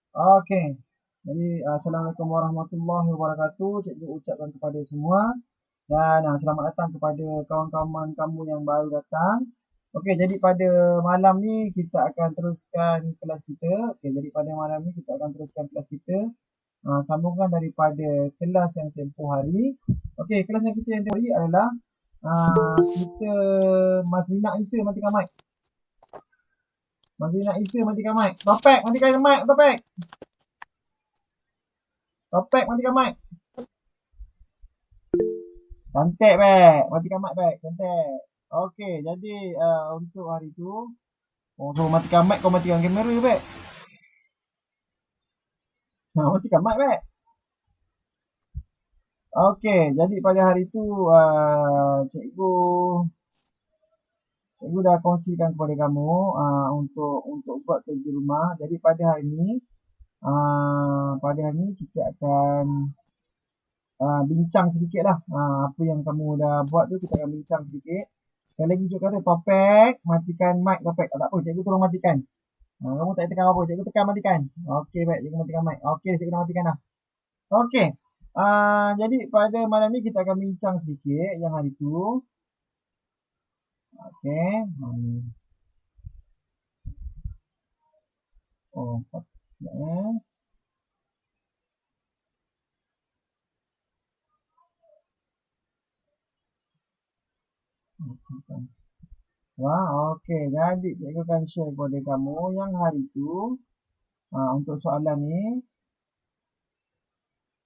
Okey. Jadi, Assalamualaikum warahmatullahi wabarakatuh. Cikgu ucapkan kepada semua dan selamat datang kepada kawan-kawan kamu yang baru datang. Okey, jadi pada malam ni kita akan teruskan kelas kita. Okey, jadi pada malam ni kita akan teruskan kelas kita. Sambungan daripada kelas yang tempoh hari. Okey, kelas yang kita yang tempoh hari adalah kita Mazlina Isa matikan mic. Mazlina Isa matikan mic. Topik matikan mic, Topik. Topik matikan mic. Cantik baik. Matikan mic baik. Cantik. Okey, jadi untuk hari tu, so matikan mic kau matikan kamera baik. Matikan mic baik. Okey, jadi pada hari tu cikgu dah kongsikan kepada kamu untuk buat kerja rumah. Jadi pada hari ni kita akan bincang sedikit lah. Apa yang kamu dah buat tu kita akan bincang sedikit. Sekali lagi cikgu kata Topik, matikan mic Topik. Tak apa, cikgu tolong matikan. Kamu tak tekan apa, cikgu tekan matikan. Okey baik, cikgu matikan mic. Okey, cikgu dah matikan dah. Okey. Jadi pada malam ni kita akan bincang sedikit yang hari tu. Okey. Sekejap. Okey. Jadi cikgu akan share kepada kamu yang hari tu untuk soalan ni.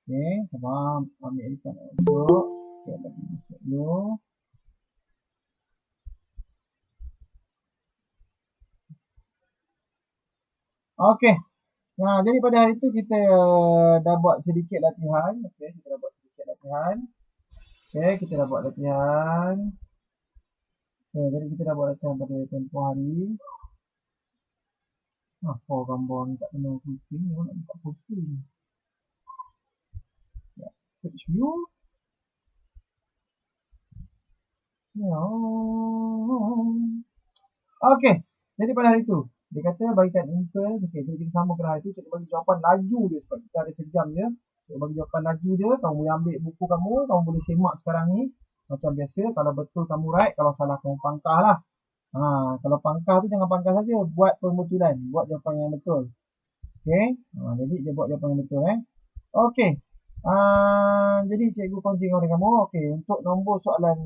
Okey, sabar ambil ikan untuk. Okey, bagi masuk dulu. Okey. Jadi pada hari tu kita dah buat sedikit latihan. Okey, kita dah buat sedikit latihan. Okey, kita dah buat latihan. Okey, jadi kita dah buat latihan pada tempoh hari. Apa gambar ni tak kena full screen ni, nak buka full screen. Ya, switch view. Ya. Okey, jadi pada hari tu dia kata bagikan inference. Okey, jadi kita sama pada hari tu cikgu bagi jawapan laju dia sebab kita ada sejam je. Cikgu bagi jawapan laju je. Kamu boleh ambil buku kamu boleh semak sekarang ni. Macam biasa, kalau betul kamu right, kalau salah kamu pangkah lah. Kalau pangkah tu jangan pangkah saja, buat pembetulan, buat jawapan yang betul. Okey, jadi dia buat jawapan yang betul Okey. Jadi cikgu kongsikan kepada kamu. Okey, untuk nombor soalan.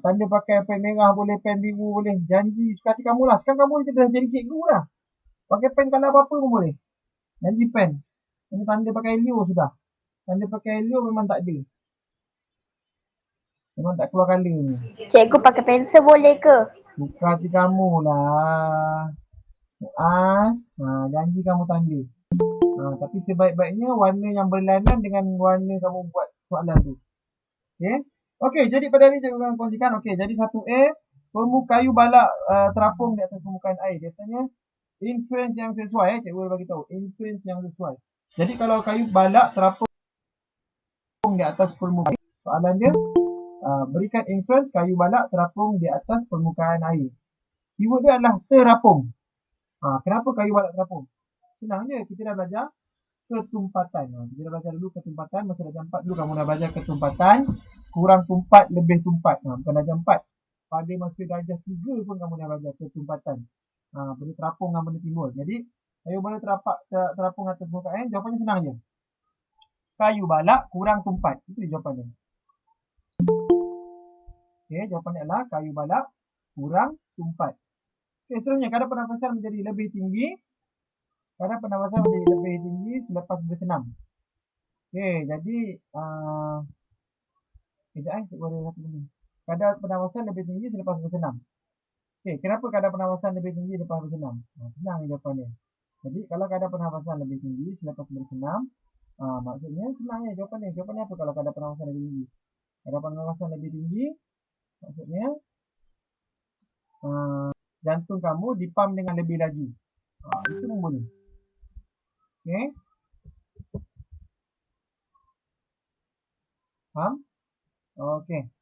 Tanda pakai pen merah boleh, pen biru boleh. Janji suka hati kamu lah. Sekarang kamu dah jadi cikgu lah. Pakai pen colour apa-apa pun boleh. Janji pen. Ini tanda pakai Leo sudah. Tanda pakai Leo memang tak ada. Memang tak keluar colour ni. Cikgu pakai pensel boleh ke? Suka hati kamu lah. Janji kamu tanda. Tapi sebaik-baiknya warna yang berlainan dengan warna kamu buat soalan tu. Okey. Okey, jadi pada hari ni cikgu akan kongsikan. Okey, jadi 1A, kayu balak terapung di atas permukaan air. Dia tanya inference yang sesuai cikgu bagi tahu. Inference yang sesuai. Jadi kalau kayu balak terapung di atas permukaan air, soalan dia berikan inference kayu balak terapung di atas permukaan air. Keyword dia adalah terapung. Kenapa kayu balak terapung? Senang je, kita dah belajar ketumpatan. Kita dah belajar dulu ketumpatan. Masa darjah 4 dulu kamu dah belajar ketumpatan. Kurang tumpat, lebih tumpat. Bukan darjah 4. Pada masa darjah 3 pun kamu dah belajar ketumpatan. Benda terapung dan benda timbul. Jadi, kayu balak terapung atas permukaan air, jawapannya senang je. Kayu balak kurang tumpat. Itu jawapannya. Okey, jawapannya adalah kayu balak kurang tumpat. Okey, seterusnya kadar pernafasan menjadi lebih tinggi. Kadar pernafasan menjadi lebih tinggi selepas bersenam. Okey, jadi cikgu ada satu benda. Kadar pernafasan lebih tinggi selepas bersenam. Okey, kenapa kadar pernafasan lebih tinggi selepas bersenam? Senang jawapannya. Jadi kalau kadar pernafasan lebih tinggi selepas bersenam, maksudnya senangnya jawapannya. Jawapannya apa kalau kadar pernafasan lebih tinggi? Kadar pernafasan lebih tinggi maksudnya jantung kamu dipam dengan lebih laju. Itu pun boleh. Okey. Faham? Okey.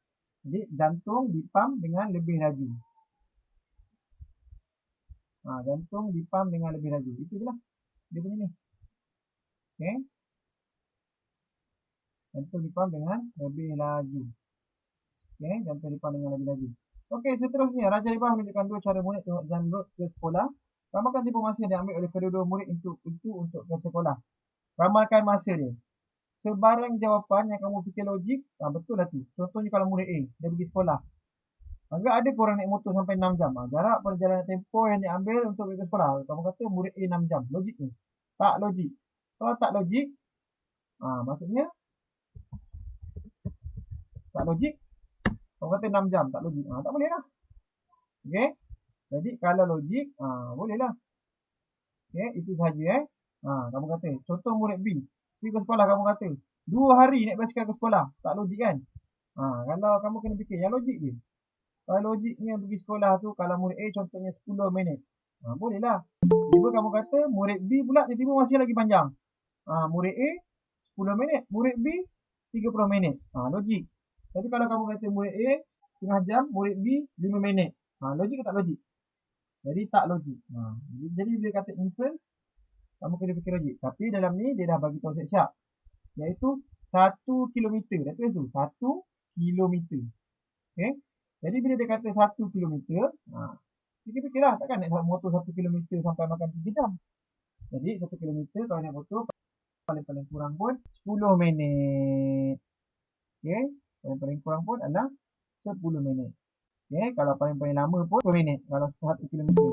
Jadi jantung dipam dengan lebih laju. Jantung dipam dengan lebih laju. Itu je lah. Dia punya ni. Okey. Jantung dipam dengan lebih laju. Okey, jantung dipam dengan lebih laju. Okey, seterusnya Raja Ribah menunjukkan dua cara murid tengok jam road ke sekolah. Ramalkan tempoh masa yang diambil oleh kedua-dua murid untuk ke sekolah. Ramalkan masa dia. Sebarang jawapan yang kamu fikir logik, betul lah tu. Contohnya kalau murid A, dia pergi sekolah. Agak ada korang naik motor sampai 6 jam. Jarak perjalanan tempoh yang diambil untuk pergi ke sekolah. Kamu kata murid A 6 jam. Logik ni? Tak logik. Kalau tak logik, maksudnya tak logik. Kamu kata 6 jam, tak logik. Tak boleh lah. Okey. Jadi kalau logik, boleh lah. Okey, itu sahaja kamu kata. Contoh murid B, pergi ke sekolah kamu kata, 2 hari naik basikal ke sekolah. Tak logik kan? Kalau kamu kena fikir yang logik je. Kalau logiknya pergi sekolah tu, kalau murid A contohnya 10 minit. Boleh lah. Tiba kamu kata murid B pula tiba-tiba masih lagi panjang. Murid A 10 minit, murid B 30 minit. Logik. Tapi kalau kamu kata murid A setengah jam, murid B 5 minit. Logik ke tak logik? Jadi tak logik. Jadi bila kata inference, kamu kena fikir logik. Tapi dalam ni dia dah bagi tahu siap-siap. Iaitu 1 kilometer. Dah tulis tu. 1 kilometer. Okey. Jadi bila dia kata 1 kilometer, fikir-fikirlah takkan naik motor 1 kilometer sampai makan 3 jam. Jadi 1 kilometer kalau naik motor paling-paling kurang pun 10 minit. Okey. Paling-paling kurang pun adalah 10 minit. Okey. Kalau paling-paling lama pun 10 minit. Kalau 1 kilometer.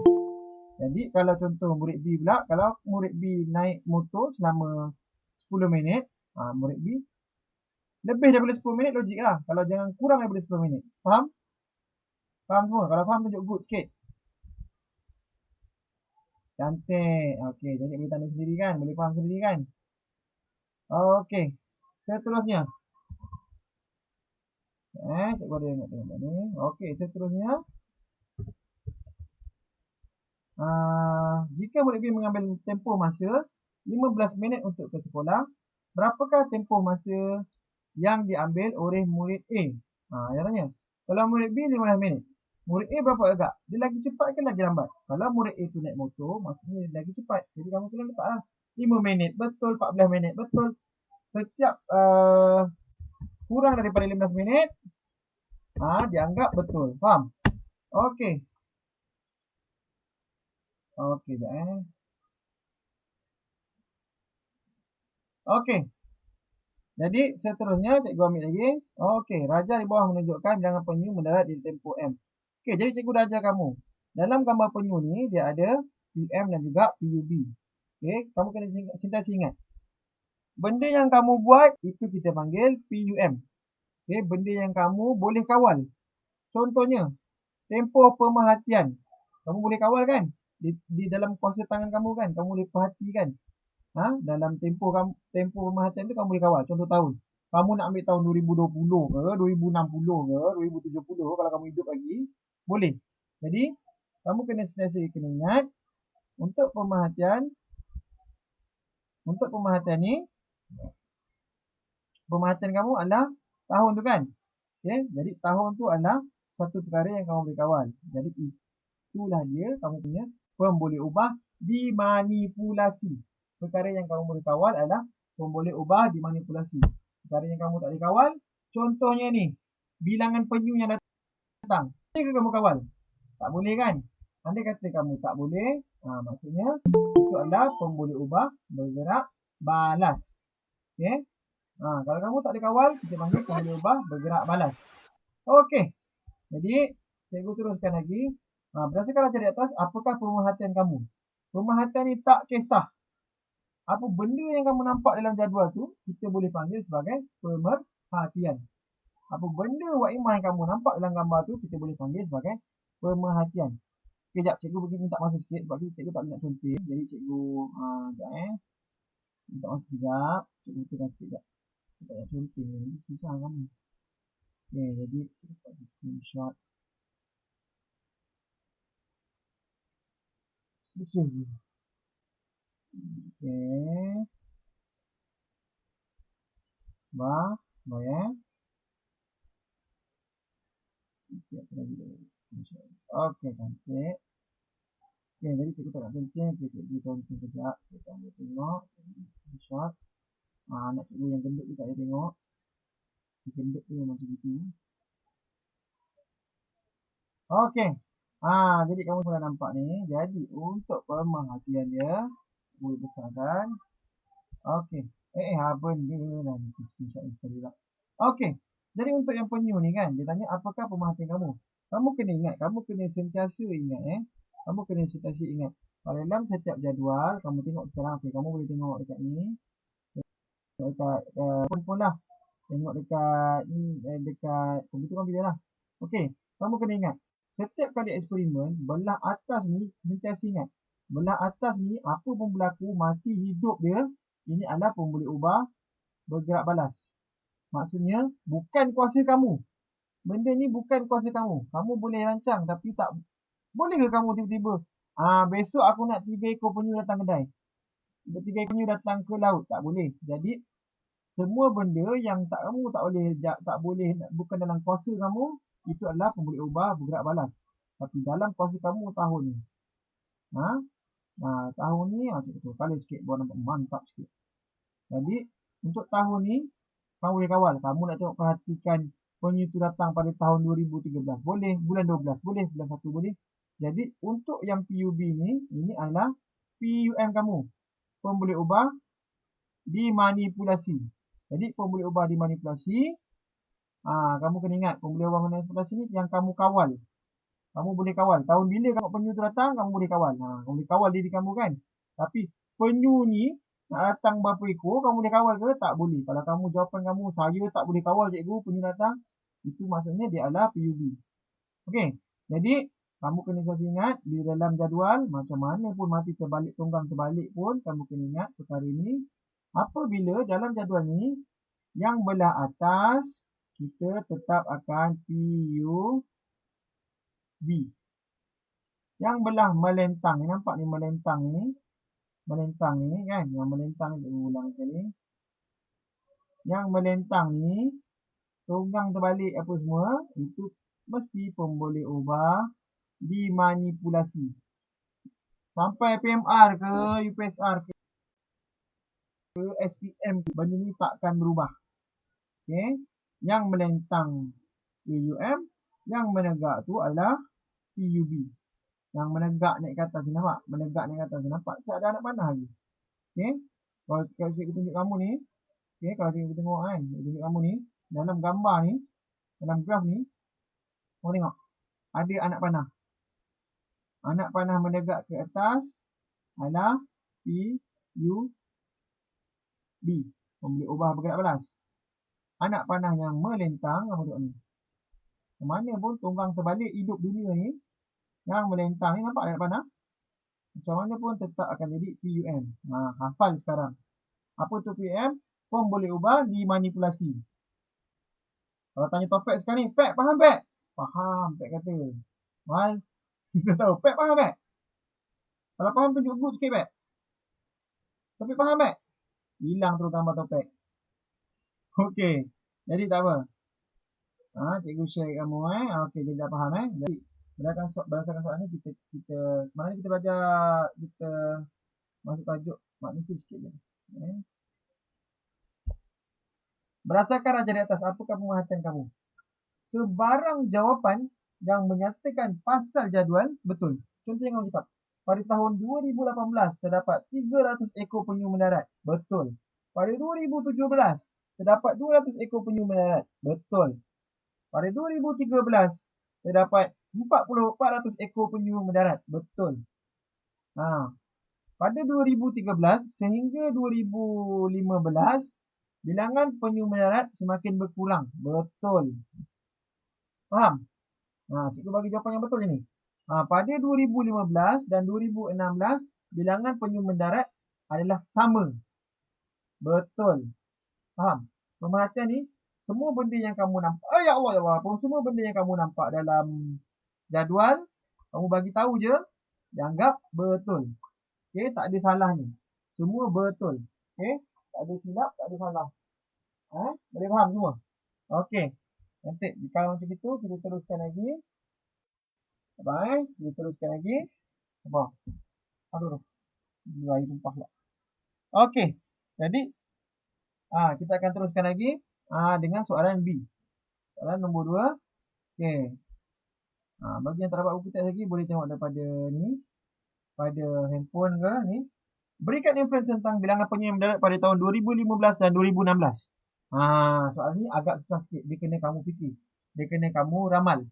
Jadi kalau contoh murid B pula, kalau murid B naik motor selama 10 minit, murid B lebih daripada 10 minit logik lah. Kalau jangan kurang daripada 10 minit. Faham? Faham semua? Kalau faham tunjuk good sikit. Cantik. Okey, jadi boleh tanda sendiri kan? Boleh faham sendiri kan? Okey. Seterusnya. Cikgu ada nak tengok ni. Okey, seterusnya. Jika murid B mengambil tempoh masa 15 minit untuk ke sekolah, berapakah tempoh masa yang diambil oleh murid A? Yang tanya. Kalau murid B 15 minit. Murid A berapa agak? Dia lagi cepat ke lagi lambat? Kalau murid A tu naik motor, maksudnya dia lagi cepat. Jadi kamu kena letaklah 5 minit. Betul, 14 minit. Betul. Setiap kurang daripada 15 minit, dianggap betul. Faham? Okey. Okey, sekejap Okey. Jadi seterusnya cikgu ambil lagi. Okey, Raja di bawah menunjukkan bilangan penyu mendarat di tempoh M. Okey, jadi cikgu dah ajar kamu. Dalam gambar penyu ni dia ada PM dan juga PUB. Okey, kamu kena sentiasa ingat. Benda yang kamu buat itu kita panggil PUM. Okey, benda yang kamu boleh kawal. Contohnya, tempoh pemerhatian. Kamu boleh kawal kan? Di dalam kuasa tangan kamu kan? Kamu boleh perhatikan. Dalam tempoh pemerhatian tu kamu boleh kawal. Contoh tahun. Kamu nak ambil tahun 2020 ke, 2060 ke, 2070 kalau kamu hidup lagi, boleh. Jadi, kamu kena sentiasa ingat untuk pemerhatian ni, pemerhatian kamu adalah tahun tu kan? Okey, jadi tahun tu adalah satu perkara yang kamu boleh kawal. Jadi itulah dia kamu punya pemboleh ubah dimanipulasi. Perkara yang kamu boleh kawal adalah pemboleh ubah dimanipulasi. Perkara yang kamu tak boleh kawal, contohnya ni, bilangan penyu yang datang. Boleh ke kamu kawal? Tak boleh kan? Andai kata kamu tak boleh, maksudnya itu adalah pemboleh ubah bergerak balas. Okey? Kalau kamu tak boleh kawal, kita panggil pemboleh ubah bergerak balas. Okey. Jadi, cikgu teruskan lagi. Berdasarkan raja di atas, apakah pemerhatian kamu? Pemerhatian ni tak kisah. Apa benda yang kamu nampak dalam jadual tu, kita boleh panggil sebagai pemerhatian. Apa benda Wak Imah yang kamu nampak dalam gambar tu, kita boleh panggil sebagai pemerhatian. Sekejap, cikgu pergi minta masa sikit sebab cikgu tak boleh nak contoh. Jadi cikgu, sekejap minta masa sekejap. Cikgu tekan sekejap. Tak nak contoh ni, susah kan ni. Okay, jadi kita buat screenshot. Besar je. Okay. Bayar. Okay, cantik. Okay, jadi cikgu tak nak kencing. Okay, cikgu kencing kejap. Kita ambil tengok. Shot. Anak cikgu yang gendut tu tak boleh tengok. Gendut tu memang macam itu. Okey. Jadi kamu sudah nampak ni. Jadi untuk pemerhatian dia, boleh besarkan. Okey. Apa benda lah ni screenshot ni sekali pula. Okey. Jadi untuk yang penyu ni kan, dia tanya apakah pemerhatian kamu? Kamu kena ingat, kamu kena sentiasa ingat Kamu kena sentiasa ingat. Pada dalam setiap jadual, kamu tengok sekarang, okey, kamu boleh tengok dekat ni. Dekat pun lah. Tengok dekat ni, dekat komputer kan bila lah. Okey, kamu kena ingat. Setiap kali eksperimen, belah atas ni, sentiasa ingat. Belah atas ni, apa pun berlaku, mati hidup dia, ini adalah pun boleh ubah bergerak balas. Maksudnya, bukan kuasa kamu. Benda ni bukan kuasa kamu. Kamu boleh rancang, tapi tak boleh ke kamu tiba-tiba, besok aku nak 3 ekor penyu datang kedai. 3 ekor penyu datang ke laut. Tak boleh. Jadi, semua benda yang kamu tak boleh, bukan dalam kuasa kamu, itu adalah pun boleh ubah bergerak balas. Tapi dalam kuasa kamu tahun ni. Tahun ni, betul. Kalau sikit, baru nampak mantap sikit. Jadi, untuk tahun ni, kamu boleh kawal. Kamu nak tengok perhatikan penyu tu datang pada tahun 2013. Boleh. Bulan 12. Boleh. Bulan 1 boleh. Jadi, untuk yang PUB ni, ini adalah PUM kamu. Pun boleh ubah dimanipulasi. Jadi, pun boleh ubah dimanipulasi. Kamu kena ingat, pun boleh ubah manipulasi ni yang kamu kawal. Kamu boleh kawal. Tahun bila kamu penyu tu datang, kamu boleh kawal. Kamu boleh kawal diri kamu kan. Tapi penyu ni nak datang berapa ekor, kamu boleh kawal ke? Tak boleh. Kalau kamu jawapan kamu, saya tak boleh kawal cikgu, penyu datang. Itu maksudnya dia adalah PUB. Okey. Jadi, kamu kena selalu ingat, bila dalam jadual, macam mana pun mati terbalik, tunggang terbalik pun, kamu kena ingat perkara ni. Apabila dalam jadual ni, yang belah atas, kita tetap akan PUB. Yang belah melentang ni, nampak ni melentang ni. Melentang ni kan, yang melentang ni, ulang sekali. Yang melentang ni, tunggang terbalik apa semua, itu mesti pun boleh ubah dimanipulasi. Sampai PMR ke, UPSR ke SPM, benda ni takkan berubah. Okay. Yang melentang PUM, yang menegak tu adalah PUB. Yang menegak naik ke atas, nampak? Menegak naik ke atas, nampak? Saya ada anak panah lagi. Okay. Kalau saya tunjuk kamu ni, okay, kalau saya tengok kan, saya tunjuk kamu ni, dalam gambar ni, dalam graf ni, kamu tengok, ada anak panah. Anak panah menegak ke atas adalah PUB. Boleh ubah bergerak balas. Anak panah yang melentang, kamu tengok ni. Mana pun tunggang terbalik hidup dunia ni, yang melentang ni, nampak anak panah? Macam mana pun tetap akan jadi PUM. Hafal sekarang. Apa tu PUM? Pun boleh ubah dimanipulasi. Kalau tanya topik sekarang ni, Pek faham Pek? Faham, Pek kata. Mal, kita tahu. Pek faham Pek? Kalau faham tunjuk good sikit Pek. Topik faham Pek? Hilang terus gambar topik. Okey. Jadi tak apa. Cikgu share kamu Okey, jadi dah faham Jadi berdasarkan soalan ni kita mana kita belajar, kita masuk tajuk magnitude sikit je. Berdasarkan raja di atas, apakah pemerhatian kamu? Sebarang jawapan yang menyatakan pasal jadual betul. Contoh yang kamu cakap, pada tahun 2018 terdapat 300 ekor penyu mendarat. Betul. Pada 2017 terdapat 200 ekor penyu mendarat. Betul. Pada 2013 terdapat 400 ekor penyu mendarat. Betul. Pada 2013 sehingga 2015 bilangan penyu mendarat semakin berkurang. Betul. Faham? Cikgu bagi jawapan yang betul ni. Pada 2015 dan 2016 bilangan penyu mendarat adalah sama. Betul. Faham? Pemerhatian ni, semua benda yang kamu nampak, ya Allah, semua benda yang kamu nampak dalam jadual, kamu bagi tahu je, dianggap betul. Okey, tak ada salah ni. Semua betul. Okey, tak ada silap, tak ada salah. Boleh faham semua? Okey. Nanti kalau macam itu, kita teruskan lagi. Bye. Kita teruskan lagi. Apa? Aduh, air tumpah pula. Okey. Jadi, kita akan teruskan lagi dengan soalan B. Soalan nombor 2. Okey. Bagi yang tak dapat buku teks lagi, boleh tengok daripada ni. Pada handphone ke ni. Berikan inference tentang bilangan penyu yang mendarat pada tahun 2015 dan 2016. Soalan ni agak susah sikit. Dia kena kamu fikir. Dia kena kamu ramal.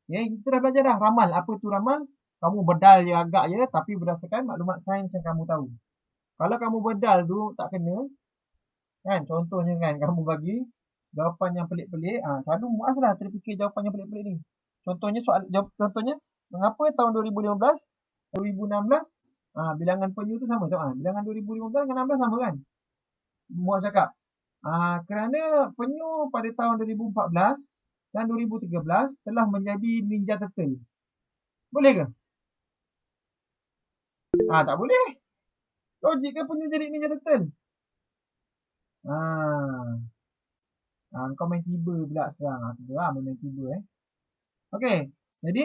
Okay, kita dah belajar dah ramal. Apa tu ramal? Kamu bedal je agak je, tapi berdasarkan maklumat sains yang kamu tahu. Kalau kamu bedal tu tak kena, kan? Contohnya kan, kamu bagi jawapan yang pelik-pelik. Selalu muas lah terfikir jawapan yang pelik-pelik ni. Contohnya contohnya, mengapa tahun 2015, 2016, bilangan penyu tu sama. Bilangan 2015 dengan 16 sama kan? Muas cakap. Kerana penyu pada tahun 2014 dan 2013 telah menjadi Ninja Turtle. Boleh ke? Tak boleh. Logik ke penyu jadi Ninja Turtle? Kau main tiba pula sekarang. Aku main tiba Okey. Jadi,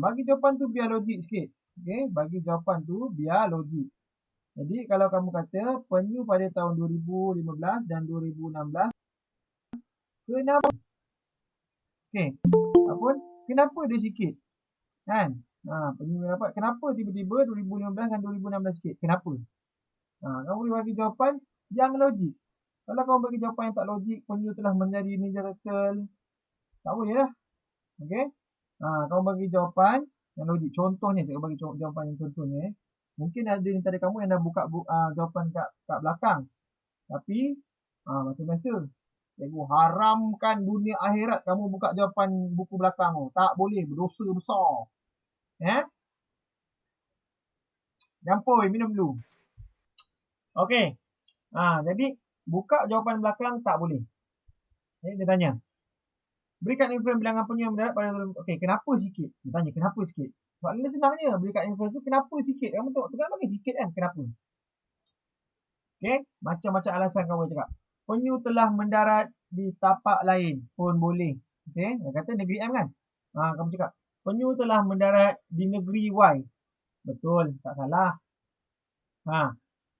bagi jawapan tu biar logik sikit. Okey, bagi jawapan tu biar logik. Jadi, kalau kamu kata penyu pada tahun 2015 dan 2016, kenapa? Okey. Apun, kenapa dia sikit? Kan? Penyu dapat. Kenapa tiba-tiba 2015 dan 2016 sikit? Kenapa? Kamu boleh bagi jawapan yang logik. Kalau kamu bagi jawapan yang tak logik, penyu telah menjadi Ninja Turtle, tak boleh lah. Okey? Kamu bagi jawapan yang logik. Contohnya, cikgu bagi jawapan yang contohnya. Mungkin ada di antara kamu yang dah buka jawapan kat belakang. Tapi, macam biasa. Cikgu haramkan dunia akhirat kamu buka jawapan buku belakang tu. Tak boleh, berdosa besar. Jampoi, minum dulu. Okey. Jadi, buka jawapan belakang tak boleh. Dia tanya. Berikan inference bilangan penyu yang mendarat pada... Okey, kenapa sikit? Dia tanya, kenapa sikit? Soalan dia senang je. Berikan inference tu, kenapa sikit? Kamu tengok, tu kan bagi sikit kan? Kenapa? Okey, macam-macam alasan kamu cakap. Penyu telah mendarat di tapak lain pun boleh. Okey, dia kata negeri M kan? Kamu cakap, penyu telah mendarat di negeri Y. Betul, tak salah.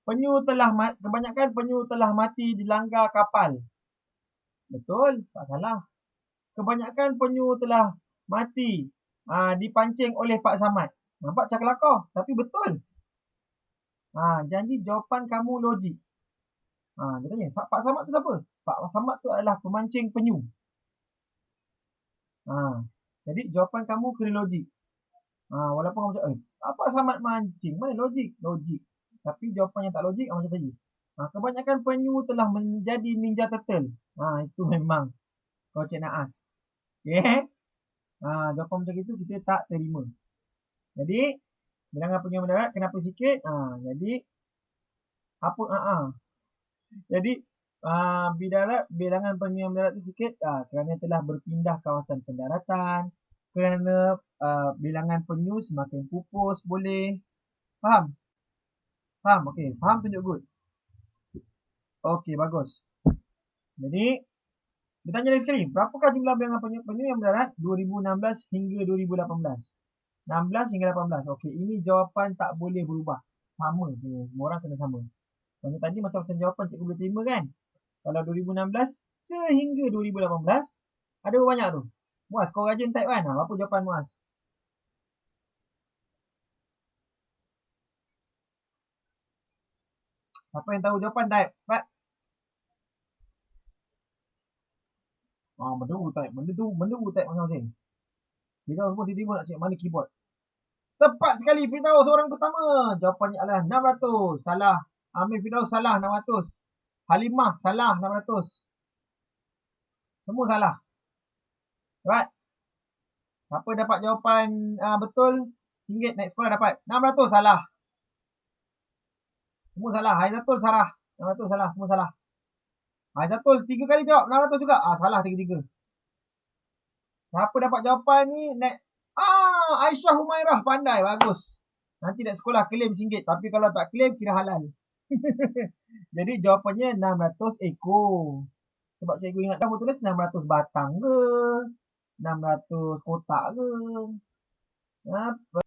Kebanyakan penyu telah mati di langgar kapal. Betul, tak salah. Kebanyakan penyu telah mati dipancing oleh Pak Samad. Nampak macam kelakar, tapi betul. Jadi jawapan kamu logik. Dia tanya, Pak Samad tu siapa? Pak Samad tu adalah pemancing penyu. Jadi jawapan kamu kena logik. Walaupun kamu cakap, Pak Samad mancing, mana logik? Logik. Tapi jawapan yang tak logik macam tadi. Kebanyakan penyu telah menjadi Ninja Turtle. Itu memang kau cik naas. Okay? Jawapan macam itu kita tak terima. Jadi, bilangan penyu mendarat kenapa sikit? Jadi, apa? Jadi, bilangan penyu yang mendarat itu sikit kerana telah berpindah kawasan pendaratan. Kerana bilangan penyu semakin pupus, boleh. Faham? Faham? Okey, faham tunjuk good. Okey, bagus. Jadi, dia tanya lagi sekali, berapakah jumlah bilangan penyu yang mendarat 2016 hingga 2018? 16 hingga 18. Okey, ini jawapan tak boleh berubah. Sama je. Semua orang kena sama. Macam tadi macam jawapan cikgu boleh terima kan? Kalau 2016 sehingga 2018, ada berapa banyak tu? Muaz, kau rajin type kan? Apa jawapan Muaz? Siapa yang tahu jawapan type? Cepat. Benda type. Benda type masing-masing. Kita semua tiba-tiba nak cek mana keyboard. Tepat sekali Firdaus orang pertama. Jawapannya adalah 600. Salah. Amir Firdaus salah 600. Halimah salah 600. Semua salah. Right? Siapa dapat jawapan betul, RM1 naik sekolah dapat. 600 salah. Semua salah. Haizatul salah. 600 salah. Semua salah. Haizatul 3 kali jawab. 600 juga. Salah 3-3. Siapa dapat jawapan ni naik. Aisyah Humairah pandai. Bagus. Nanti naik sekolah claim RM1. Tapi kalau tak claim kira halal. Jadi jawapannya 600 ekor. Sebab cikgu ingat kamu tulis 600 batang ke? 600 kotak ke? Apa?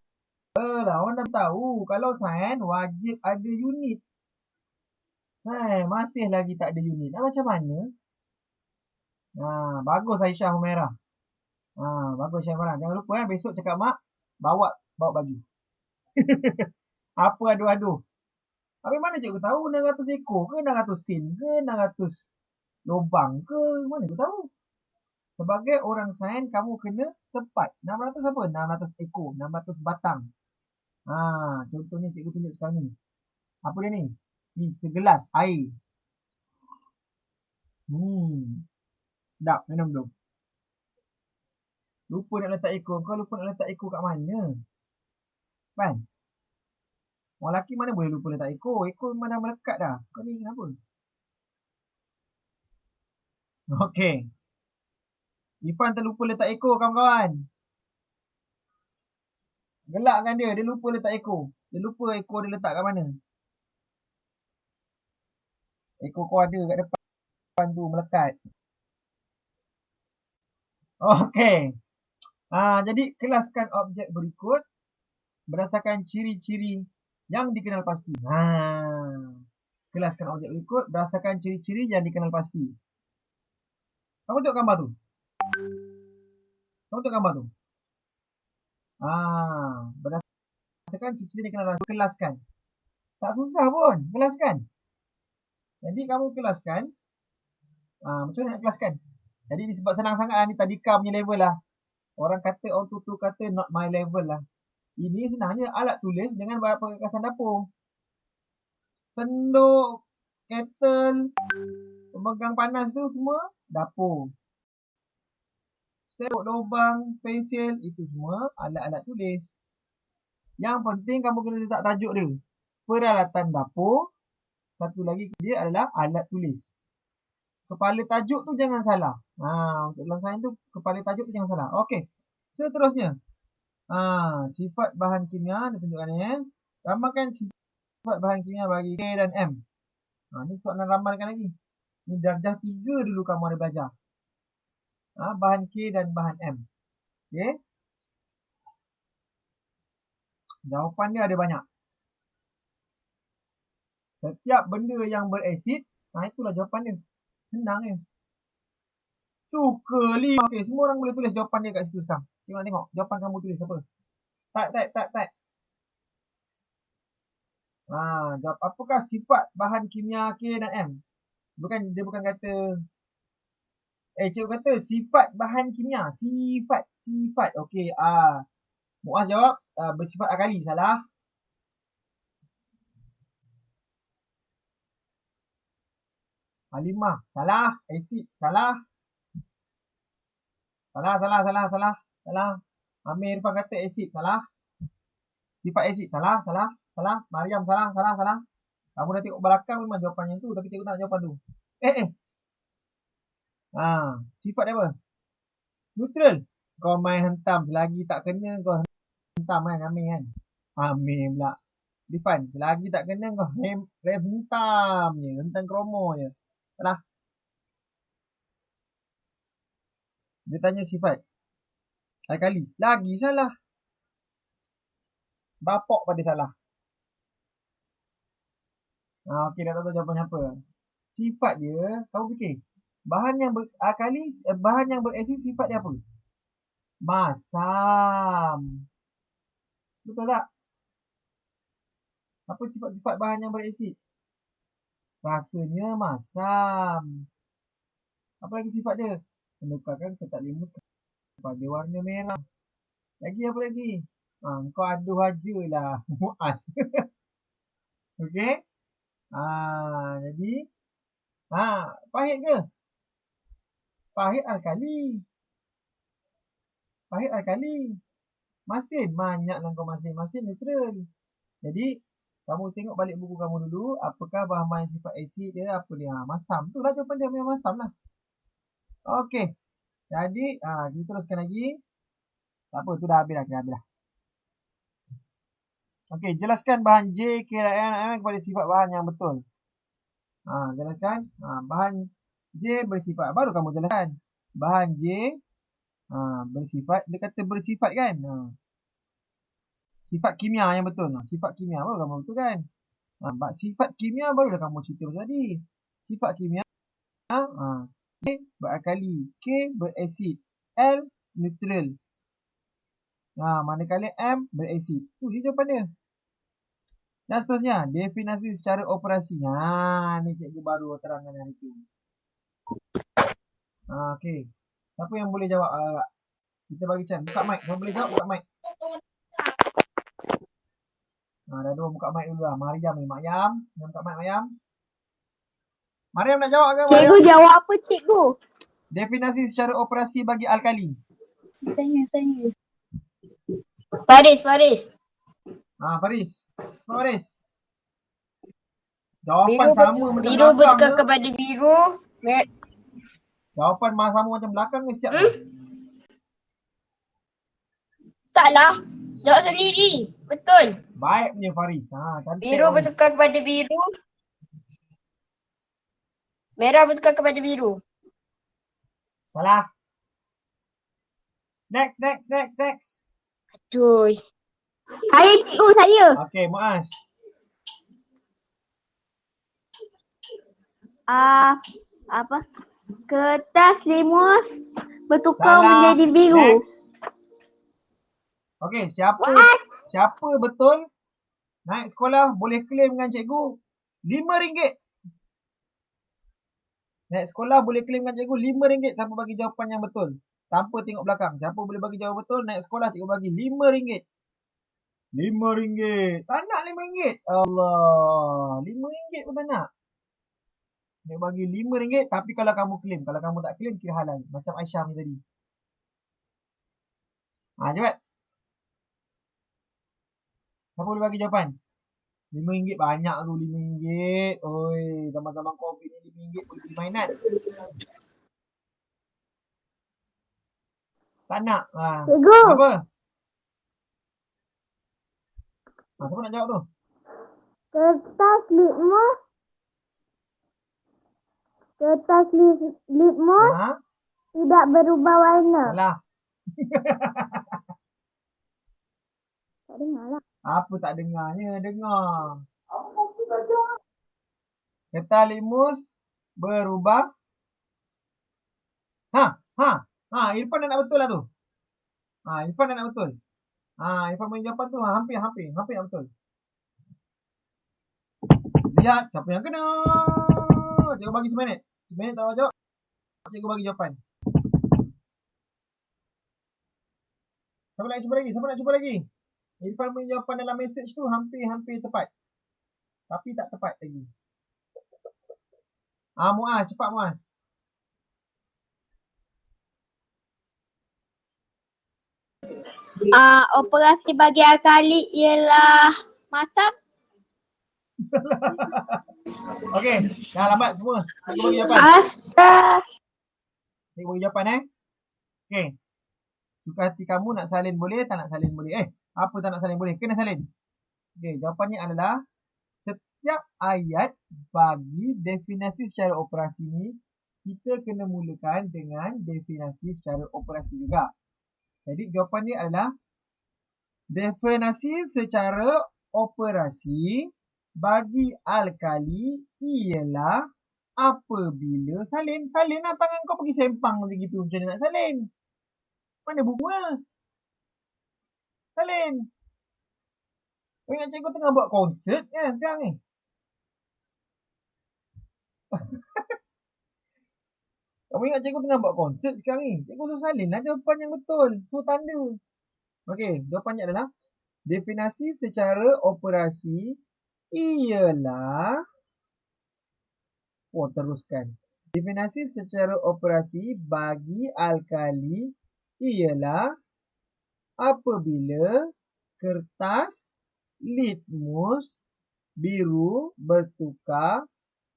Lah, orang dah tahu kalau sains wajib ada unit. Masih lagi tak ada unit. Macam mana? Bagus Aisyah Humairah. Bagus Aisyah Humairah. Jangan lupa besok cakap mak bawa baju. Apa aduh-aduh. Habis mana cikgu tahu 600 ekor ke 600 sen ke 600 lubang ke? Mana cikgu tahu? Sebagai orang sains kamu kena tepat. 600 apa? 600 ekor, 600 batang. Contohnya cikgu tunjuk sekarang ni. Apa dia ni? Ni segelas air. Sedap, minum dulu. Lupa nak letak ekor. Kau lupa nak letak ekor kat mana? Kan? Orang lelaki mana boleh lupa letak ekor? Ekor memang dah melekat dah. Kau ni kenapa? Okey. Ifan terlupa letak ekor kawan-kawan. Gelakkan dia. Dia lupa letak ekor. Dia lupa ekor dia letak kat mana. Ekor kau ada kat depan tu melekat. Okey. Jadi kelaskan objek berikut berdasarkan ciri-ciri yang dikenal pasti. Kelaskan objek berikut berdasarkan ciri-ciri yang dikenal pasti. Kamu tengok gambar tu? Berdasarkan ciri-ciri yang dikenal pasti. Kelaskan. Tak susah pun. Kelaskan. Jadi kamu kelaskan. Macam mana nak kelaskan? Jadi sebab senang sangat lah. Ni tadika punya level lah. Orang kata, orang tutur kata not my level lah. Ini senangnya alat tulis dengan perkakas dapur. Senduk, kettle, pemegang panas tu semua dapur. Senduk, lubang, pensil, itu semua alat-alat tulis. Yang penting kamu kena letak tajuk dia. Peralatan dapur. Satu lagi dia adalah alat tulis. Kepala tajuk tu jangan salah. Untuk dalam sains tu kepala tajuk tu jangan salah. Okey. Seterusnya. Sifat bahan kimia dia tunjukkan ni. Ramalkan sifat bahan kimia bagi K dan M. Ni soalan ramalkan lagi. Ni darjah 3 dulu kamu ada belajar. Bahan K dan bahan M. Okey. Jawapan dia ada banyak. Setiap benda yang berasid, itulah jawapan dia. Senang je. Suka li. Okey, semua orang boleh tulis jawapan dia kat situ sekarang. Tengok. Jawapan kamu tulis apa? Type. Jawab apakah sifat bahan kimia K dan M? Dia bukan kata cikgu kata sifat bahan kimia. Sifat. Okey, Muaz jawab bersifat alkali. Salah. Halimah. Salah. Asid. Salah. Amir Irfan kata asid. Salah. Sifat asid. Salah. Mariam. Salah. Kamu dah tengok belakang memang jawapannya tu. Tapi cikgu tak nak jawapan tu. Sifat dia apa? Neutral. Kau main hentam. Selagi tak kena kau hentam kan. Amir kan. Amir pula. Rifan. Selagi tak kena kau hentam je. Hentam kromo je. Salah. Dia tanya sifat. Kali. Lagi salah. Bapak pada salah. Okey, dah tahu jawapannya apa. Sifat dia, kamu fikir. Bahan yang bahan yang berasid sifat dia apa? Masam. Betul tak? Apa sifat-sifat bahan yang berasid? Rasanya masam. Apa lagi sifat dia? Menukarkan ketak limus kepada warna merah. Lagi apa lagi? Kau aduh aja lah. Muas. Okey? Jadi pahit ke? Pahit alkali. Masin. Banyaklah kau masin. Masin neutral. Jadi, kamu tengok balik buku kamu dulu. Apakah bahan-bahan sifat asid dia? Apa dia? Masam. Itulah jawapan dia. Memang masam lah. Okey. Jadi, kita teruskan lagi. Tak apa. Tu dah habis dah. Okey. Jelaskan bahan J, K dan M kepada sifat bahan yang betul. Jelaskan. Bahan J bersifat. Baru kamu jelaskan. Bahan J bersifat. Dia kata bersifat kan? Sifat kimia yang betul. Sifat kimia baru kamu betul kan? Sifat kimia barulah kamu cerita pasal tadi. Sifat kimia A beralkali, K berasid, L neutral. Manakala M berasid. Tu je jawapan dia. Dan seterusnya, definisi secara operasi. Ni cikgu baru terangkan hari tu. Okey. Siapa yang boleh jawab? Kita bagi chance. Buka mic. Siapa boleh jawab, buka mic. Dah dua buka mic dulu lah. Mariam ni. Mariam. Yang buka mic, Mariam. Mariam nak jawab ke, Mariam? Cikgu jawab apa cikgu? Definisi secara operasi bagi alkali. Tanya. Faris. Faris. Faris. Jawapan sama macam biru belakang bertukar ke? kepada biru. Jawapan sama macam belakang ke siap? Taklah. Jawab sendiri. Betul. Baik punya Faris. Cantik. Biru bertukar kepada biru. Merah bertukar kepada biru. Salah. Next. Aduh. Saya cikgu, saya. Okey, Muaz. Apa? Kertas limus bertukar Salah. menjadi biru. Next. Okey, siapa betul naik sekolah boleh claim dengan cikgu RM5. Naik sekolah boleh claim dengan cikgu RM5 siapa bagi jawapan yang betul. Tanpa tengok belakang. Siapa boleh bagi jawapan betul, naik sekolah cikgu bagi RM5. RM5. Tak nak RM5. Allah. RM5 pun tak nak. Dia bagi RM5 tapi kalau kamu claim. Kalau kamu tak claim, kira halal. Macam Aisyah ni tadi. Cepat. Siapa boleh bagi jawapan? RM5 banyak tu RM5. Oi, zaman-zaman COVID ni RM5 boleh beli mainan. Tak nak. Cikgu. Apa? Siapa nak jawab tu? Kertas litmus tidak berubah warna. Salah. Tak dengar lah. Apa tak dengarnya? Dengar. Kertas limus berubah. Irfan dah nak betul lah tu. Irfan dah nak betul. Irfan punya jawapan tu hampir nak betul. Lihat siapa yang kena. Cikgu bagi seminit. Seminit tak jawab. Cikgu bagi jawapan. Siapa nak cuba lagi? Irfan punya jawapan dalam mesej tu hampir tepat. Tapi tak tepat lagi. Muaz, cepat Muaz. Operasi bagi alkali ialah masam. Okey, dah lambat semua. Cikgu bagi jawapan. Cikgu bagi jawapan Okey. Suka hati kamu nak salin boleh, tak nak salin boleh. Apa tak nak salin boleh? Kena salin. Okey, jawapannya adalah setiap ayat bagi definisi secara operasi ni kita kena mulakan dengan definisi secara operasi juga. Jadi jawapannya adalah definisi secara operasi bagi alkali ialah apabila salin. Salin lah tangan kau pergi sempang macam gitu. Macam mana nak salin? Mana bunga? Salin. Kau ingat cikgu tengah buat konsert sekarang ni? Kamu ingat cikgu tengah buat konsert sekarang ni? Cikgu suruh salin lah jawapan yang betul. Tu tanda. Okey, jawapannya adalah definisi secara operasi ialah teruskan. Definisi secara operasi bagi alkali ialah apabila kertas litmus biru bertukar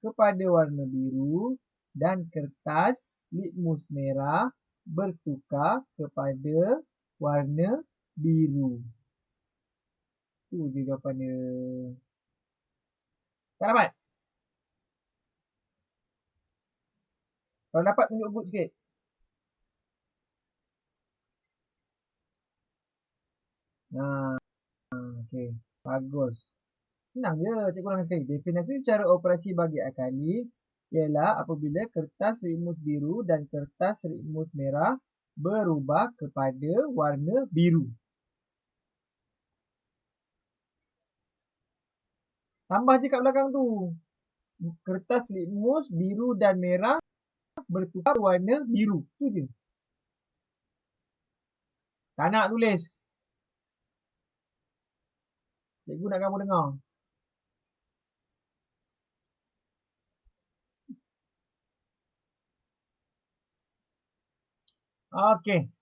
kepada warna biru dan kertas litmus merah bertukar kepada warna biru. Tu je jawapan dia. Tak dapat? Kalau dapat tunjuk good sikit. Okey, bagus. Senang je, cikgu ulang sekali. Definisi secara operasi bagi akali ialah apabila kertas serimut biru dan kertas serimut merah berubah kepada warna biru. Tambah je kat belakang tu. Kertas litmus biru dan merah bertukar warna biru. Tu je. Tak nak tulis. Cikgu nak kamu dengar. Okey.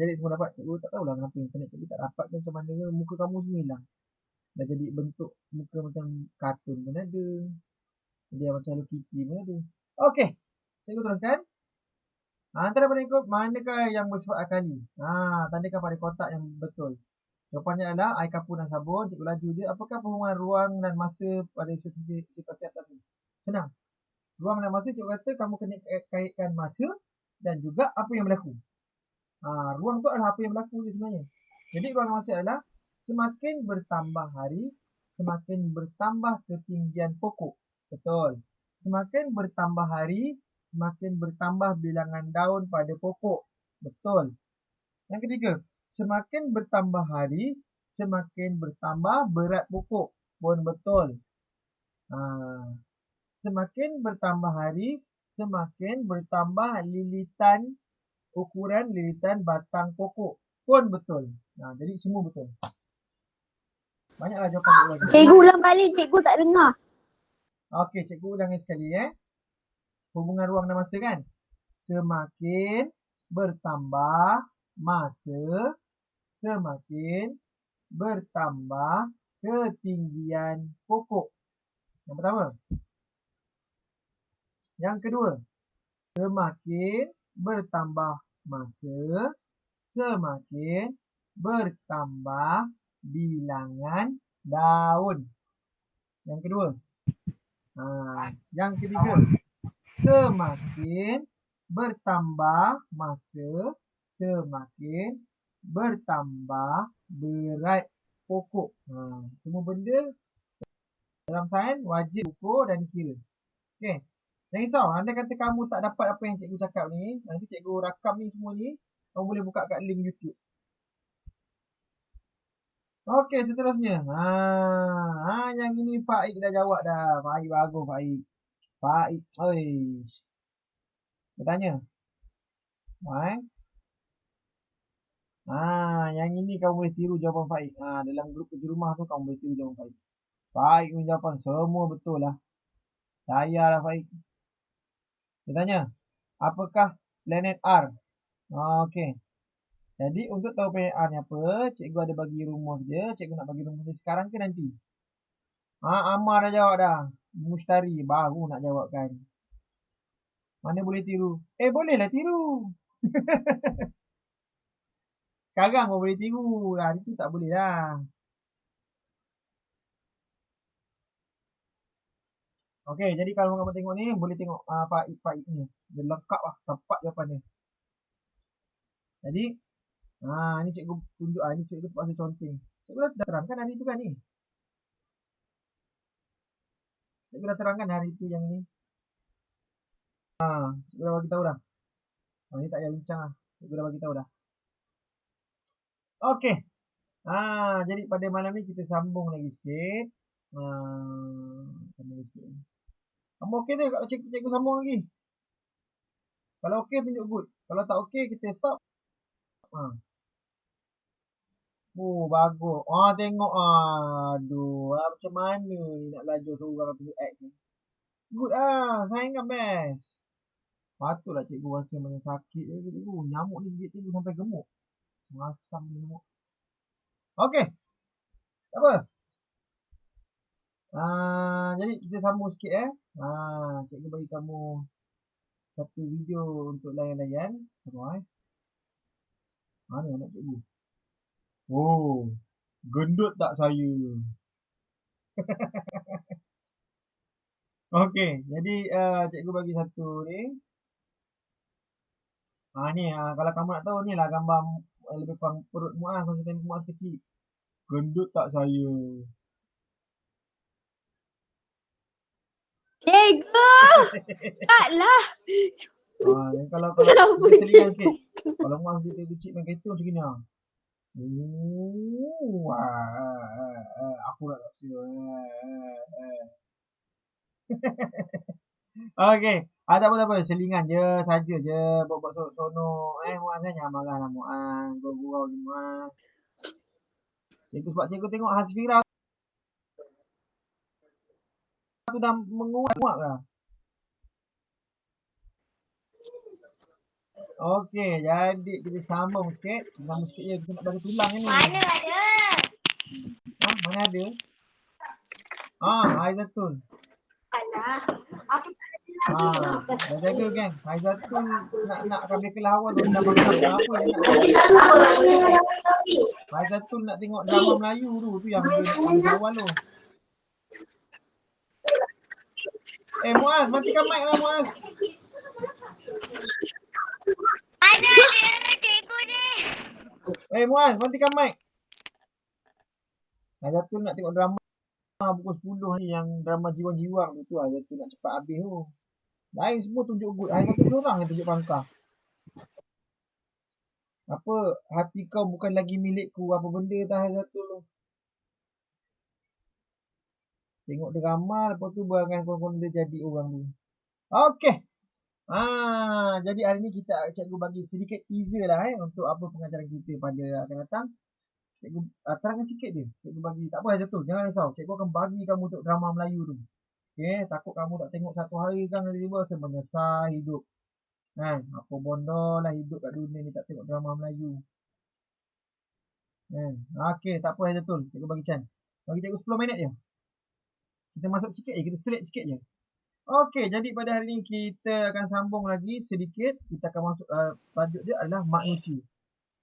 Jadi semua dapat. Cikgu tak tahulah kenapa internet cikgu tak dapat ke macam mana. Muka kamu semua hilang. Dah jadi bentuk muka macam kartun pun ada. Dia macam Hello Kitty pun ada. Okey. Cikgu teruskan. Antara berikut manakah yang bersifat akali? Tandakan pada kotak yang betul. Jawapannya adalah air kapur dan sabun. Cikgu laju je. Apakah hubungan ruang dan masa pada situasi atas ni? Senang. Ruang dan masa cikgu kata kamu kena kaitkan masa dan juga apa yang berlaku. Ruang tu adalah apa yang berlaku je sebenarnya. Jadi ruang dan masa adalah semakin bertambah hari, semakin bertambah ketinggian pokok. Betul. Semakin bertambah hari, semakin bertambah bilangan daun pada pokok. Betul. Yang ketiga, semakin bertambah hari, semakin bertambah berat pokok. Pun betul. Semakin bertambah hari, semakin bertambah ukuran lilitan batang pokok. Pun betul. Jadi semua betul. Banyaklah jawapan cikgu. Cikgu ulang balik, cikgu tak dengar. Okey, cikgu ulangi sekali hubungan ruang dan masa kan? Semakin bertambah masa, semakin bertambah ketinggian pokok. Yang pertama. Yang kedua, semakin bertambah masa, semakin bertambah bilangan daun. Yang kedua. Yang ketiga, semakin bertambah masa, semakin bertambah berat pokok. Semua benda dalam sains wajib ukur dan dikira. Okey. Jangan risau, andai kata kamu tak dapat apa yang cikgu cakap ni, nanti cikgu rakam ni semua ni, kamu boleh buka kat link YouTube. Okey, seterusnya. Yang ini Faik dah jawab dah. Faik bagus, Faik. Faik, oi. Bertanya. Yang ini kamu boleh tiru jawapan Faik. Dalam grup kerja rumah tu kamu boleh tiru jawapan Faik. Faik punya jawapan semua betul lah. Sayalah Faik. Dia tanya, apakah planet R? Okey. Jadi untuk tahu planet R ni apa, cikgu ada bagi rumus dia. Cikgu nak bagi rumus dia sekarang ke nanti? Amar dah jawab dah. Mustari baru nak jawabkan. Mana boleh tiru? Bolehlah tiru. Sekarang pun boleh tiru. Hari tu tak boleh lah. Okey, jadi kalau kamu tengok ni, boleh tengok Faik ni. Dia lengkap lah, tepat jawapan dia. Jadi, ni cikgu tunjuk, ni cikgu terpaksa conteng. Cikgu dah terangkan hari tu kan ni. Cikgu dah terangkan hari tu yang ni. Cikgu dah bagi tahu dah. Ni tak payah bincang lah. Cikgu dah bagi tahu dah. Okey. Jadi pada malam ni kita sambung lagi sikit. Kamu okey tak kalau cikgu sambung lagi? Kalau okey tunjuk good. Kalau tak okey kita stop. Bagus. Tengok. Aduh. Macam mana ni nak belajar seorang tunjuk X ni. Good lah. Saya ingat best. Patutlah cikgu rasa macam sakit je cikgu. Nyamuk ni gigit cikgu sampai gemuk. Masam nyamuk. Okey. Tak apa. Jadi kita sambung sikit cikgu bagi kamu satu video untuk layan-layan. Tengok Mana anak cikgu? Gendut tak saya? Okey, jadi cikgu bagi satu ni. Ni kalau kamu nak tahu ni lah gambar lebih kurang perut muat, konsisten muat kecil. Gendut tak saya? Cikgu! Taklah. Yang kalau Kenapa kita selingan cikgu? sikit. Kalau Muaz dia kecil main kereta macam ni. Aku nak rasa. Okey. Tak apa. Selingan je saja je. Buat sonok. Muaz jangan marahlah Muaz. Gurau je Muaz. Cikgu sebab cikgu tengok Hasfira tu dah menguat lah. Okey, jadi kita sambung sikit. Sambung sikit je. Kita nak bagi tulang ni. Mana ada? Mana ada? Haizatul. Alah. Aku tak ada lagi. Dah jaga geng. Haizatul nak akan mereka lawan tu dah makan apa dia nak tengok. Haizatul nak tengok drama Melayu tu yang dia nak bagi awal tu. Muaz, matikan mic lah Muaz. Ada cikgu ni. Muaz, matikan mic. Haizatul nak tengok drama pukul 10 ni yang drama jiwang-jiwang tu Haizatul nak cepat habis tu. Lain semua tunjuk good. Haizatul seorang yang tunjuk pangkah. Apa hati kau bukan lagi milikku, apa benda tak Haizatul tu. Tengok drama lepas tu berangan kawan-kawan dia jadi orang tu. Okey. Jadi hari ni cikgu bagi sedikit teaser lah untuk apa pengajaran kita pada akan datang. Cikgu terangkan sikit je. Cikgu bagi tak apa Haizatul, jangan risau. Cikgu akan bagi kamu untuk drama Melayu tu. Okey, takut kamu tak tengok satu hari kan tiba-tiba rasa menyesal hidup. Apa bondo lah hidup kat dunia ni tak tengok drama Melayu. Okey, tak apa Haizatul. Cikgu bagi chance. Bagi cikgu 10 minit je. Kita masuk sikit je, kita select sikit je. Okey, jadi pada hari ni kita akan sambung lagi sedikit. Kita akan masuk tajuk dia adalah manusia.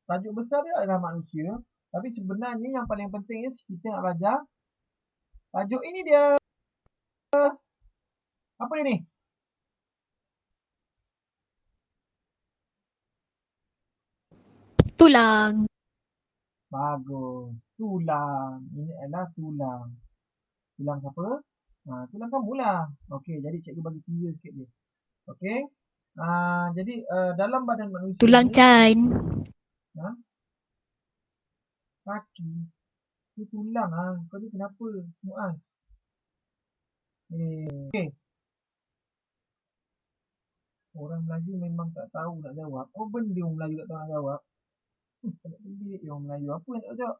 Tajuk besar dia adalah manusia. Tapi sebenarnya yang paling penting is kita nak belajar tajuk ini dia. Apa dia ni? Tulang. Bagus. Tulang. Ini adalah tulang. Tulang siapa? Tulang kamu lah. Okey, jadi cikgu bagi teaser sikit je. Okey. Jadi dalam badan manusia Tulang ni, Chan. kaki. Itu tulang Kau ni kenapa? Muaz. Okey. Orang Melayu memang tak tahu nak jawab. Apa benda orang Melayu tak tahu nak jawab? Tak pelik orang Melayu. Apa yang tak jawab?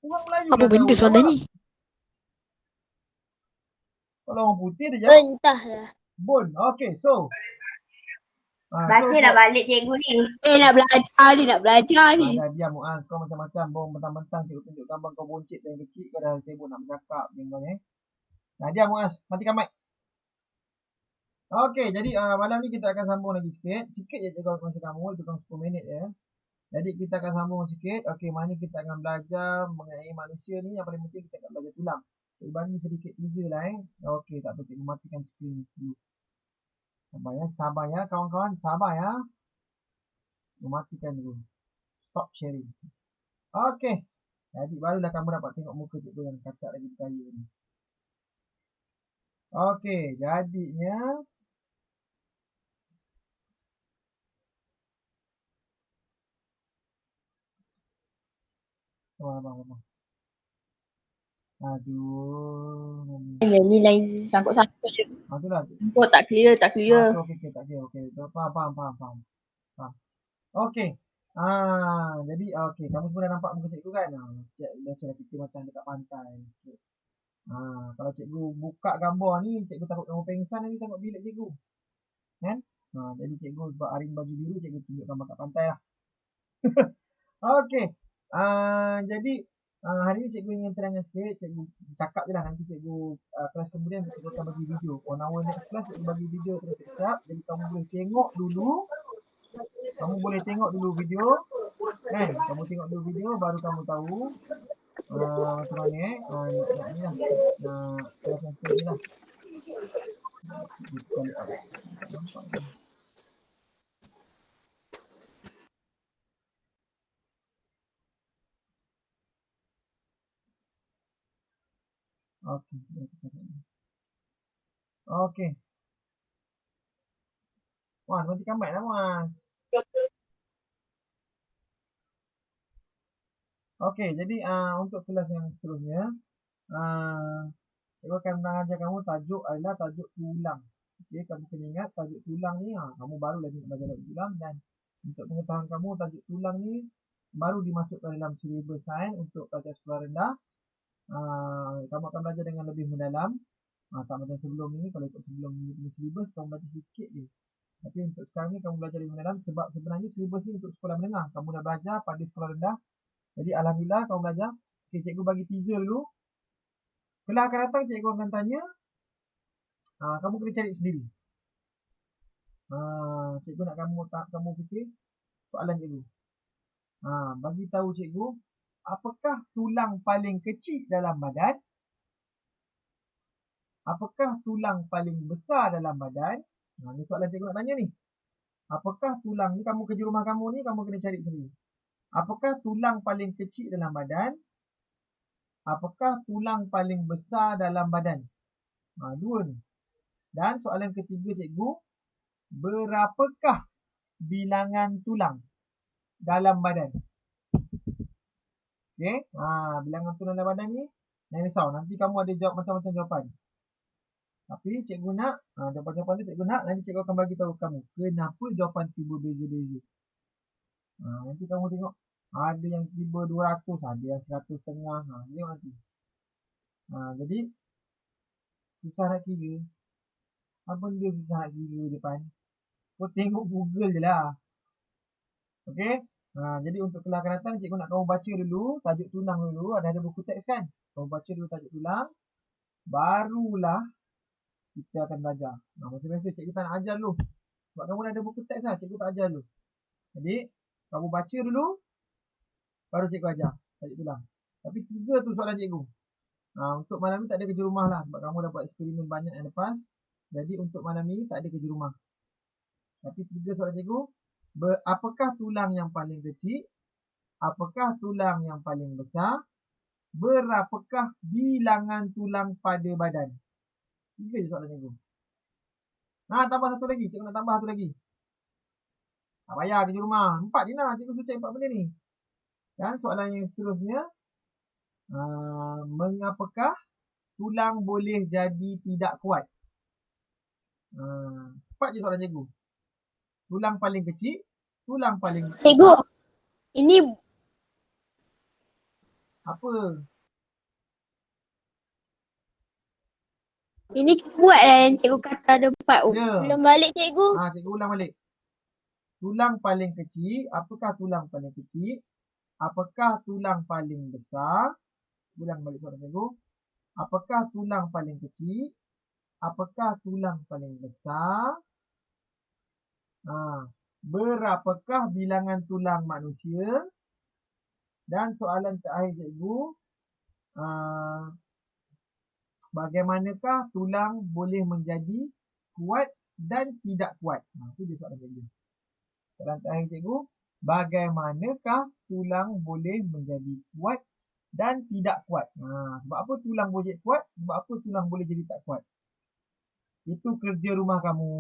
Orang Melayu Apa dah tahu benda soalan jawab. ni? Kalau orang putih dia jawab Entahlah. bone. Okey, so. Bacalah balik cikgu ni. Nak belajar ni. Dah diam Muaz. Kau macam-macam. Mentang-mentang cikgu tunjuk gambar kau boncit dan kecil. Kau dah sibuk nak bercakap. Dah diam Muaz. Matikan mic. Okey, jadi malam ni kita akan sambung lagi sikit. Sikit je cikgu akan kamu. Itu kan 10 minit je. Jadi kita akan sambung sikit. Okey, mana kita akan belajar mengenai manusia ni. Yang paling penting kita akan belajar tulang. Cikgu bagi sedikit teaser lah Okey, tak apa. Cikgu matikan skrin dulu. Sabar ya kawan-kawan. Sabar ya. Matikan dulu. Stop sharing. Okey. Jadi barulah kamu dapat tengok muka cikgu yang kacak lagi berkaya ni. Okey, jadinya Abang. Aduh. Ni lain sangkut-sangkut je. Itulah. Kau tak clear. Okey, tak clear. Okey. Faham. Okey. Jadi okey, kamu semua dah nampak muka cikgu kan? Biasalah kita macam dekat pantai sikit. Kalau cikgu buka gambar ni, cikgu takut kamu pengsan nanti tengok bilik cikgu. Kan? Jadi cikgu sebab hari baju biru, cikgu tunjuk gambar kat pantai lah. Okey. Jadi hari ni cikgu ingin terangkan sikit, cikgu cakap je lah nanti cikgu kelas kemudian cikgu akan bagi video. On our next class cikgu bagi video terus siap. Jadi kamu boleh tengok dulu. Video. Kan? Kamu tengok dulu video baru kamu tahu macam mana nak ni lah. Kelas yang seterusnya ni lah. Nampak ni. Okey. Okey. Wan, matikan mic lah Mas. Okey, jadi untuk kelas yang seterusnya, cikgu akan mengajar kamu tajuk adalah tajuk tulang. Okey, kamu kena ingat tajuk tulang ni, kamu baru lagi nak belajar tajuk tulang dan untuk pengetahuan kamu tajuk tulang ni baru dimasukkan dalam silibus sains untuk pelajar sekolah rendah. Kamu akan belajar dengan lebih mendalam. Tak macam sebelum ni, kalau ikut sebelum ni punya silibus, kamu belajar sikit je. Tapi untuk sekarang ni kamu belajar lebih mendalam sebab sebenarnya silibus ni untuk sekolah menengah. Kamu dah belajar pada sekolah rendah. Jadi alhamdulillah kamu belajar. Okay, cikgu bagi teaser dulu. Kelas akan datang cikgu akan tanya. Kamu kena cari sendiri. Cikgu nak kamu fikir soalan cikgu. Bagi tahu cikgu, apakah tulang paling kecil dalam badan? Apakah tulang paling besar dalam badan? Ni soalan cikgu nak tanya ni. Apakah tulang ni kamu kerja rumah kamu ni kamu kena cari sendiri. Apakah tulang paling kecil dalam badan? Apakah tulang paling besar dalam badan? Dua ni. Dan soalan ketiga cikgu, berapakah bilangan tulang dalam badan? Okey, bilangan tulang dalam badan ni jangan risau, nanti kamu ada jawab macam-macam jawapan. Tapi cikgu nak, jawapan-jawapan tu cikgu nak, nanti cikgu akan bagi tahu kamu kenapa jawapan tu berbeza-beza. Nanti kamu tengok, ada yang tiba 200, ada yang 100 setengah, tengok nanti. Jadi, susah nak kira. Apa benda susah nak kira depan? Kau tengok Google je lah. Okey? Jadi untuk kelas akan datang, cikgu nak kamu baca dulu, tajuk tulang dulu, ada buku teks kan? Kamu baca dulu tajuk tulang, barulah kita akan belajar. Macam biasa cikgu tak nak ajar dulu. Sebab kamu dah ada buku teks lah, cikgu tak ajar dulu. Jadi, kamu baca dulu, baru cikgu ajar tajuk tulang. Tapi 3 tu soalan cikgu. Untuk malam ni tak ada kerja rumah lah, sebab kamu dah buat eksperimen banyak yang lepas. Jadi untuk malam ni tak ada kerja rumah. Tapi 3 soalan cikgu. Apakah tulang yang paling kecil? Apakah tulang yang paling besar? Berapakah bilangan tulang pada badan? 3 je soalan cikgu. Tambah satu lagi. Cikgu nak tambah satu lagi. Tak payah kerja rumah. 4 je lah. Cikgu suruh cari 4 benda ni. Dan soalan yang seterusnya. Mengapakah tulang boleh jadi tidak kuat? 4 je soalan cikgu. Tulang paling kecil, tulang paling besar. Cikgu, ini Apa? ini buat lah yang cikgu kata ada 4. Ya. Belum balik cikgu. Cikgu ulang balik. Tulang paling kecil, apakah tulang paling kecil? Apakah tulang paling besar? Ulang balik soalan cikgu. Apakah tulang paling kecil? Apakah tulang paling besar? Berapakah bilangan tulang manusia? Dan soalan terakhir cikgu, bagaimanakah tulang boleh menjadi kuat dan tidak kuat? Itu dia soalan cikgu. Soalan terakhir cikgu, bagaimanakah tulang boleh menjadi kuat dan tidak kuat? Sebab apa tulang boleh jadi kuat? Sebab apa tulang boleh jadi tak kuat? Itu kerja rumah kamu.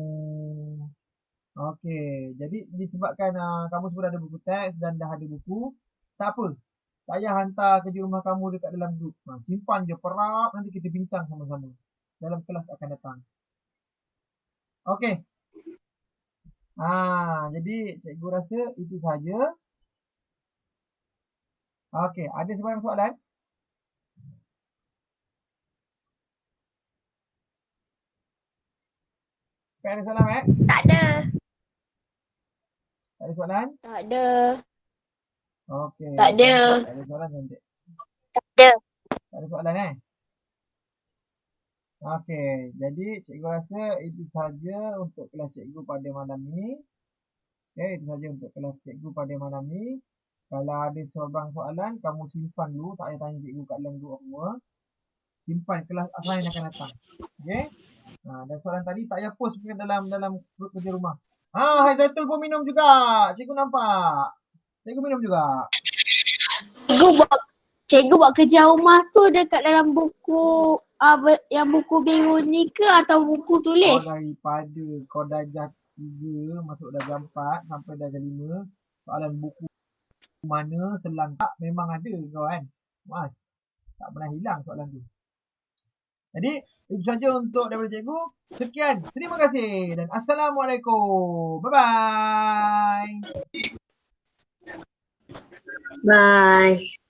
Okey, jadi disebabkan kamu semua dah ada buku teks dan dah ada buku, tak apa. Tak payah hantar kerja rumah kamu dekat dalam grup. Simpan je, perap, nanti kita bincang sama-sama dalam kelas akan datang. Okey. Jadi cikgu rasa itu sahaja. Okey, ada sebarang soalan? Ada soalan, Tak ada. Tak ada soalan? Tak ada. Okey. Tak ada. Tak ada soalan cantik. Tak ada. Tak ada soalan Okey, jadi cikgu rasa itu sahaja untuk kelas cikgu pada malam ni. Okey, itu sahaja untuk kelas cikgu pada malam ni. Kalau ada sebarang soalan, kamu simpan dulu. Tak payah tanya cikgu kat dalam grup semua. Simpan kelas asal yang akan datang. Okey? Dan soalan tadi tak payah post pun dalam grup kerja rumah. Haizatul pun minum juga. Cikgu nampak. Cikgu minum juga. Cikgu buat kerja rumah tu dekat dalam buku yang buku biru ni ke atau buku tulis? Daripada kau darjah 3 masuk darjah 4 sampai darjah 5, soalan buku mana selang tak memang ada kau kan. Mas, tak pernah hilang soalan tu. Jadi, itu saja untuk daripada cikgu. Sekian. Terima kasih dan Assalamualaikum. Bye-bye. Bye.